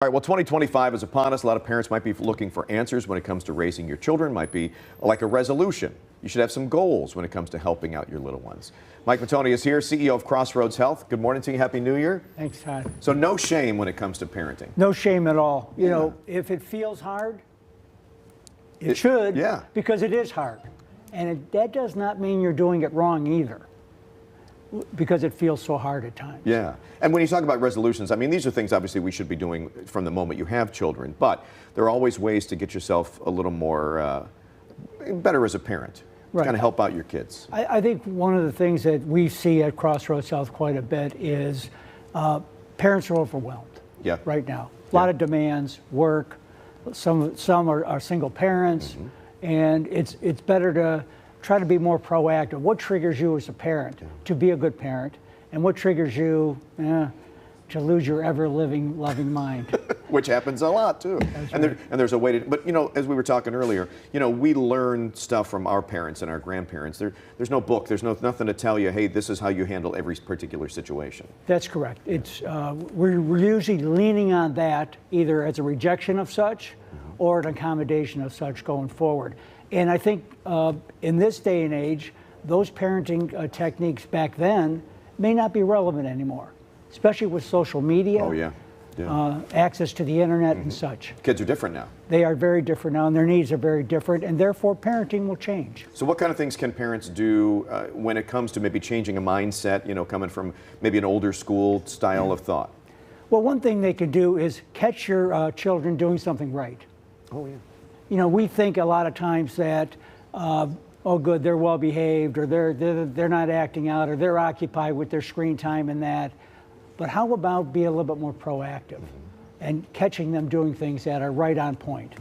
All right, well, 2025 is upon us. A lot of parents might be looking for answers when it comes to raising your children, might be like a resolution. You should have some goals when it comes to helping out your little ones. Mike Mattoni is here, CEO of Crossroads Health. Good morning to you. Happy New Year. Thanks, Todd. So no shame when it comes to parenting. No shame at all. You know, if it feels hard, it should, because it is hard. And that does not mean you're doing it wrong either, because it feels so hard at times. Yeah. And when you talk about resolutions, I mean, these are things obviously we should be doing from the moment you have children, but there are always ways to get yourself a little more better as a parent. Right. Kind of help out your kids. I think one of the things that we see at Crossroads Health quite a bit is parents are overwhelmed right now. A lot of demands, work, some are single parents, and it's better to try to be more proactive. What triggers you as a parent to be a good parent, and what triggers you to lose your ever-living, loving mind? Which happens a lot too. And there's a way to, but you know, as we were talking earlier, you know, we learn stuff from our parents and our grandparents. There's no book, there's nothing to tell you, hey, this is how you handle every particular situation. That's correct. It's we're usually leaning on that either as a rejection of such or an accommodation of such going forward. And I think in this day and age, those parenting techniques back then may not be relevant anymore, especially with social media. Oh, yeah. Access to the internet and such. Kids are different now. They are very different now, and their needs are very different, and therefore parenting will change. So what kind of things can parents do when it comes to maybe changing a mindset, you know, coming from maybe an older school style of thought? Well, one thing they could do is catch your children doing something right. Oh, yeah. You know, we think a lot of times that, oh, good, they're well behaved, or they're not acting out, or they're occupied with their screen time and that. But how about be a little bit more proactive and catching them doing things that are right on point?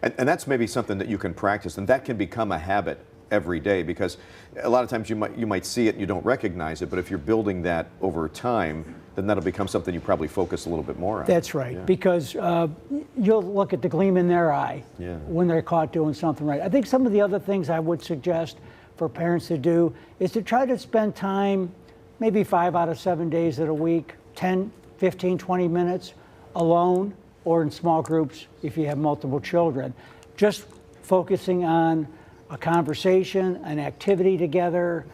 And that's maybe something that you can practice, and that can become a habit every day, because a lot of times you might see it and you don't recognize it, but if you're building that over time, then that'll become something you probably focus a little bit more on. That's right, because you'll look at the gleam in their eye when they're caught doing something right. I think some of the other things I would suggest for parents to do is to try to spend time, maybe 5 out of 7 days of a week, 10, 15, 20 minutes alone or in small groups if you have multiple children, just focusing on a conversation, an activity together,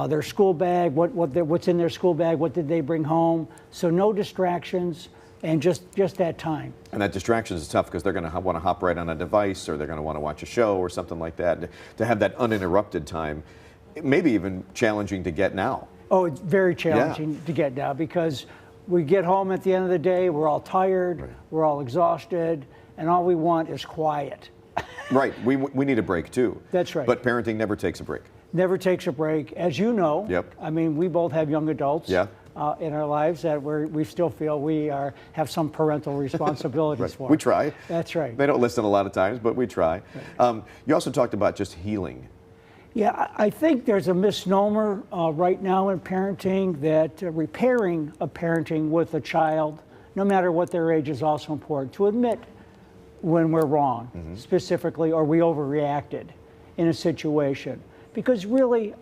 their school bag, what's in their school bag, what did they bring home. So no distractions and just that time. And that distractions is tough because they're going to want to hop right on a device, or they're going to want to watch a show or something like that. To have that uninterrupted time, it may be even challenging to get now. Oh, it's very challenging to get now, because we get home at the end of the day, we're all tired, we're all exhausted, and all we want is quiet. Right, we need a break too. That's right. But parenting never takes a break. Never takes a break, as you know. Yep. I mean, we both have young adults in our lives that we still feel we have some parental responsibilities for. We try. That's right. They don't listen a lot of times, but we try. You also talked about just healing. Yeah, I think there's a misnomer right now in parenting that repairing a parenting with a child, no matter what their age, is also important. To admit when we're wrong, specifically, or we overreacted in a situation. Because really,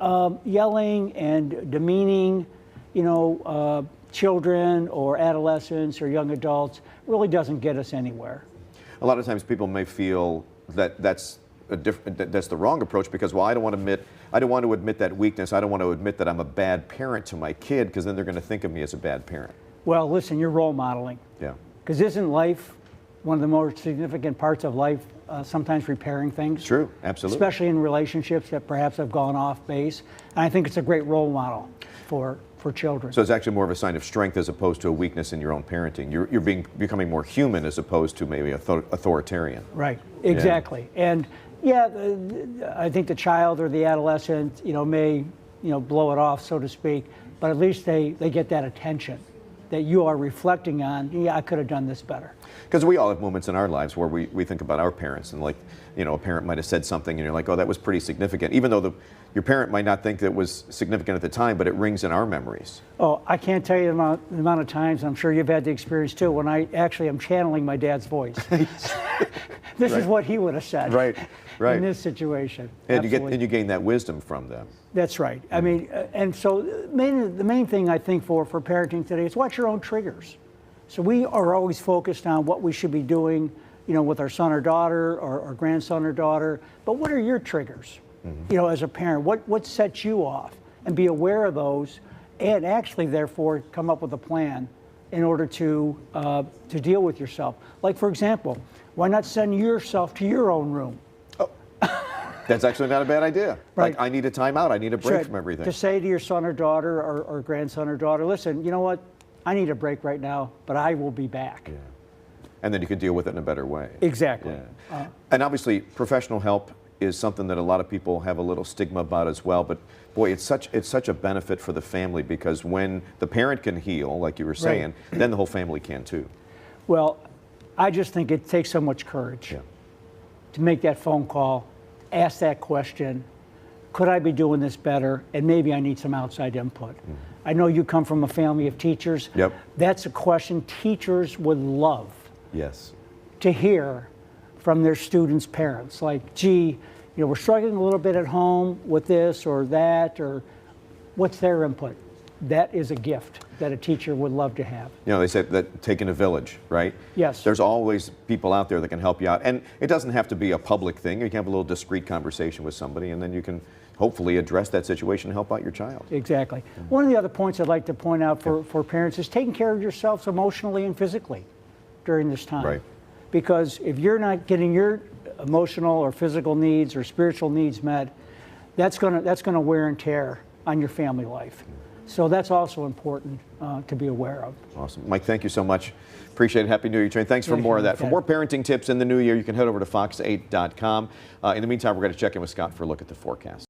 yelling and demeaning, you know, children or adolescents or young adults really doesn't get us anywhere. A lot of times people may feel that that's the wrong approach, because, well, I don't want to admit that weakness. I don't want to admit that I'm a bad parent to my kid, because then they're going to think of me as a bad parent. Well, listen, you're role modeling. Yeah. Because isn't life one of the more significant parts of life, sometimes repairing things? True, absolutely. Especially in relationships that perhaps have gone off base. And I think it's a great role model for children. So it's actually more of a sign of strength as opposed to a weakness in your own parenting. You're becoming more human as opposed to maybe authoritarian. Right, exactly. And I think the child or the adolescent, you know, may, you know, blow it off, so to speak, but at least they get that attention that you are reflecting on. Yeah, I could have done this better. Because we all have moments in our lives where we think about our parents, and, like, you know, a parent might have said something and you're like, oh, that was pretty significant, even though your parent might not think that was significant at the time, but it rings in our memories. Oh, I can't tell you the amount of times, I'm sure you've had the experience too, when I actually am channeling my dad's voice. This is what he would have said. Right. In this situation. And you gain that wisdom from them. That's right. I mean, and so the main thing I think for parenting today is watch your own triggers. So we are always focused on what we should be doing, with our son or daughter or grandson or daughter. But what are your triggers? As a parent, what sets you off? And be aware of those, and actually, therefore, come up with a plan in order to deal with yourself. Like, for example, why not send yourself to your own room? That's actually not a bad idea. Right. Like, I need a timeout. I need a break from everything. To say to your son or daughter or grandson or daughter, listen, you know what? I need a break right now, but I will be back. Yeah. And then you can deal with it in a better way. Exactly. Yeah. And obviously, professional help is something that a lot of people have a little stigma about as well. But boy, it's such a benefit for the family, because when the parent can heal, like you were saying, then the whole family can too. Well, I just think it takes so much courage to make that phone call, ask that question, could I be doing this better? And maybe I need some outside input. I know you come from a family of teachers. Yep. That's a question teachers would love Yes. to hear from their students' parents. Like, gee, we're struggling a little bit at home with this or that, or what's their input? That is a gift that a teacher would love to have. They say that taking a village, right? Yes. There's always people out there that can help you out. And it doesn't have to be a public thing. You can have a little discreet conversation with somebody, and then you can hopefully address that situation and help out your child. Exactly. One of the other points I'd like to point out for parents is taking care of yourselves emotionally and physically during this time. Right. Because if you're not getting your emotional or physical needs or spiritual needs met, that's gonna wear and tear on your family life. So that's also important to be aware of. Awesome. Mike, thank you so much. Appreciate it. Happy New Year, Train. Thanks for more of that. For more parenting tips in the new year, you can head over to fox8.com. In the meantime, we're going to check in with Scott for a look at the forecast.